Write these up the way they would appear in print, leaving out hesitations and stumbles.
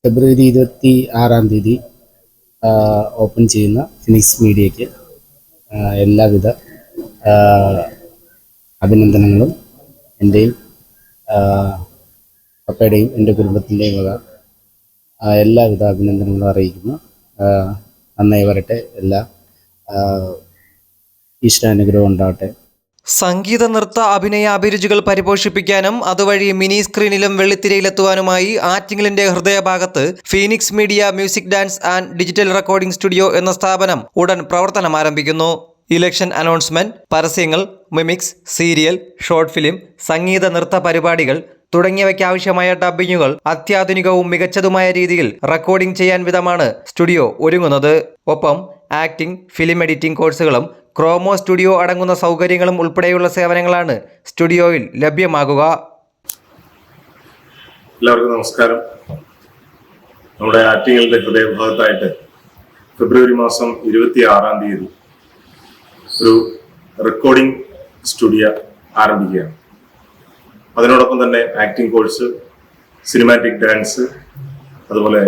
ഫെബ്രുവരി 26 open ചെയ്യുന്ന phoenix മീഡിയയ്ക്ക് എല്ലാവിധ അഭിനന്ദനങ്ങളും എൻ്റെയും പപ്പയുടെയും എൻ്റെ കുടുംബത്തിൻ്റെയും വക എല്ലാവിധ അഭിനന്ദനങ്ങളും അറിയിക്കുന്നു. നന്നായി വരട്ടെ. എല്ലാ ഈശ്വരാനുഗ്രഹം ഉണ്ടാവട്ടെ. സംഗീത, നൃത്ത, അഭിനയ അഭിരുചികൾ പരിപോഷിപ്പിക്കാനും അതുവഴി മിനി സ്ക്രീനിലും വെള്ളിത്തിരയിലെത്തുവാനുമായി ആറ്റിങ്ങലിന്റെ ഹൃദയഭാഗത്ത് Phoenix media music, dance and digital recording studio എന്ന സ്ഥാപനം ഉടൻ പ്രവർത്തനം ആരംഭിക്കുന്നു. ഇലക്ഷൻ അനൗൺസ്മെന്റ്, പരസ്യങ്ങൾ, മിമിക്സ്, സീരിയൽ, ഷോർട്ട് ഫിലിം, സംഗീത, നൃത്ത പരിപാടികൾ തുടങ്ങിയവയ്ക്കാവശ്യമായ ഡബ്ബിങ്ങുകൾ അത്യാധുനികവും മികച്ചതുമായ രീതിയിൽ റെക്കോർഡിംഗ് ചെയ്യാൻ വിധമാണ് സ്റ്റുഡിയോ ഒരുങ്ങുന്നത്. ഒപ്പം ആക്ടിംഗ്, ഫിലിം എഡിറ്റിംഗ് കോഴ്സുകളും ക്രോമോ സ്റ്റുഡിയോ അടങ്ങുന്ന സൗകര്യങ്ങളും ഉൾപ്പെടെയുള്ള സേവനങ്ങളാണ് സ്റ്റുഡിയോയിൽ ലഭ്യമാകുക. എല്ലാവർക്കും നമസ്കാരം. നമ്മുടെ ആറ്റിങ്ങലിന്റെ ഹൃദയഭാഗത്തായിട്ട് ഫെബ്രുവരി മാസം 26 ഒരു റെക്കോർഡിംഗ് സ്റ്റുഡിയോ ആരംഭിക്കുകയാണ്. അതിനോടൊപ്പം തന്നെ ആക്ടിംഗ് കോഴ്സ്, സിനിമാറ്റിക് ഡാൻസ്, അതുപോലെ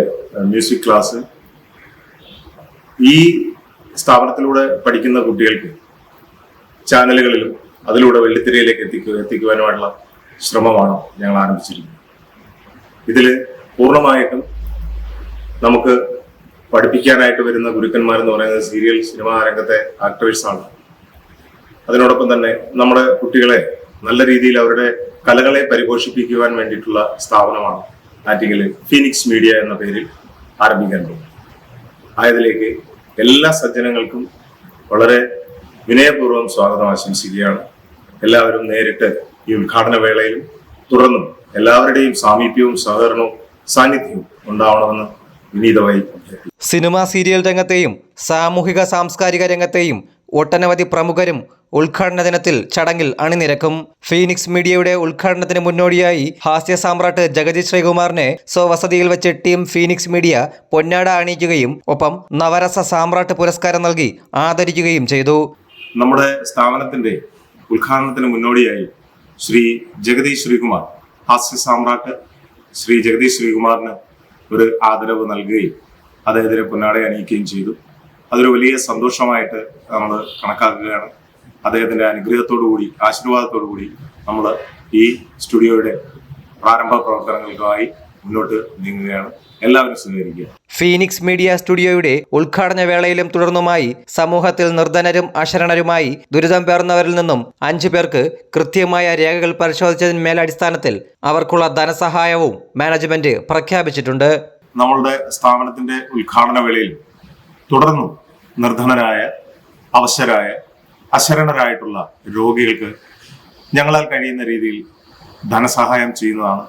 മ്യൂസിക് ക്ലാസ്. ഈ സ്ഥാപനത്തിലൂടെ പഠിക്കുന്ന കുട്ടികൾക്ക് ചാനലുകളിലും അതിലൂടെ വെള്ളിത്തിരയിലേക്ക് എത്തിക്കുവാനുമുള്ള ശ്രമമാണ് ഞങ്ങൾ ആരംഭിച്ചിരിക്കുന്നത്. ഇതിൽ പൂർണ്ണമായിട്ടും നമുക്ക് പഠിപ്പിക്കാനായിട്ട് വരുന്ന ഗുരുക്കന്മാരെന്ന് പറയുന്നത് സീരിയൽ, സിനിമാ രംഗത്തെ ആക്ടേഴ്സാണ്. അതിനോടൊപ്പം തന്നെ നമ്മുടെ കുട്ടികളെ നല്ല രീതിയിൽ അവരുടെ കലകളെ പരിപോഷിപ്പിക്കുവാൻ വേണ്ടിയിട്ടുള്ള സ്ഥാപനമാണ് ആറ്റിങ്ങലിൽ ഫീനിക്സ് മീഡിയ എന്ന പേരിൽ ആരംഭിക്കാൻ പോകുന്നത്. ആയതിലേക്ക് എല്ലാ സജ്ജനങ്ങൾക്കും വളരെ വിനയപൂർവ്വം സ്വാഗതം ആശംസിക്കുകയാണ്. എല്ലാവരും നേരിട്ട് ഈ ഉദ്ഘാടന വേളയിലും തുടർന്നും എല്ലാവരുടെയും സാമീപ്യവും സഹകരണവും സാന്നിധ്യവും ഉണ്ടാവണമെന്ന് വിനീതമായി. സിനിമ, സീരിയൽ രംഗത്തെയും സാമൂഹിക സാംസ്കാരിക രംഗത്തെയും ഒട്ടനവധി പ്രമുഖരും ഉദ്ഘാടന ദിനത്തിൽ ചടങ്ങിൽ അണിനിരക്കും. ഫീനിക്സ് മീഡിയയുടെ ഉദ്ഘാടനത്തിന് മുന്നോടിയായി ഹാസ്യ സാമ്രാട്ട് ജഗതി ശ്രീകുമാറിനെ സ്വവസതിയിൽ വെച്ച് ടീം ഫീനിക്സ് മീഡിയ പൊന്നാട അണിയിക്കുകയും ഒപ്പം നവരസ സാമ്രാട്ട് പുരസ്കാരം നൽകി ആദരിക്കുകയും ചെയ്തു. നമ്മുടെ സ്ഥാപനത്തിന്റെ ഉദ്ഘാടനത്തിന് മുന്നോടിയായി ശ്രീ ജഗതി ശ്രീകുമാർ, ഹാസ്യ സാമ്രാട്ട് ശ്രീ ജഗതി ശ്രീകുമാറിന് ഒരു ആദരവ് നൽകുകയും അദ്ദേഹത്തിന് പൊന്നാട അണിയിക്കുകയും ചെയ്തു. അതൊരു വലിയ സന്തോഷമായിട്ട് നമ്മൾ കണക്കാക്കുകയാണ്. അദ്ദേഹത്തിന്റെ അനുഗ്രഹത്തോടുകൂടി, ആശീർവാദത്തോടുകൂടി നമ്മൾ ഈ സ്റ്റുഡിയോയുടെ പ്രാരംഭ പ്രവർത്തനങ്ങൾക്കായി മുന്നോട്ട് നീങ്ങുകയാണ്. എല്ലാവരും സഹകരിക്കുക. ഫീനിക്സ് മീഡിയ സ്റ്റുഡിയോയുടെ ഉദ്ഘാടന വേളയിലും തുടർന്നുമായി സമൂഹത്തിൽ നിർധനരും അശരണരുമായി ദുരിതം പേർന്നവരിൽ നിന്നും 5 പേർക്ക് കൃത്യമായ രേഖകൾ പരിശോധിച്ചതിന്മേൽ അടിസ്ഥാനത്തിൽ അവർക്കുള്ള ധനസഹായവും മാനേജ്മെന്റ് പ്രഖ്യാപിച്ചിട്ടുണ്ട്. നമ്മളുടെ സ്ഥാപനത്തിന്റെ ഉദ്ഘാടന വേളയിൽ തുടർന്നും നിർധനരായ, അവശരായ, അശരണരായിട്ടുള്ള രോഗികൾക്ക് ഞങ്ങളാൽ കഴിയുന്ന രീതിയിൽ ധനസഹായം ചെയ്യുന്നതാണ്.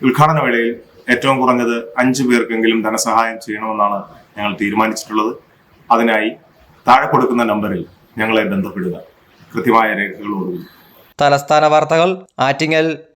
ഉദ്ഘാടന വേളയിൽ ഏറ്റവും കുറഞ്ഞത് 5 പേർക്കെങ്കിലും ധനസഹായം ചെയ്യണമെന്നാണ് ഞങ്ങൾ തീരുമാനിച്ചിട്ടുള്ളത്. അതിനായി താഴെ കൊടുക്കുന്ന നമ്പറിൽ ഞങ്ങളെ ബന്ധപ്പെടുക, കൃത്യമായ രേഖകളോടുകൂടി. തലസ്ഥാന വാർത്തകൾ, ആറ്റിങ്ങൽ.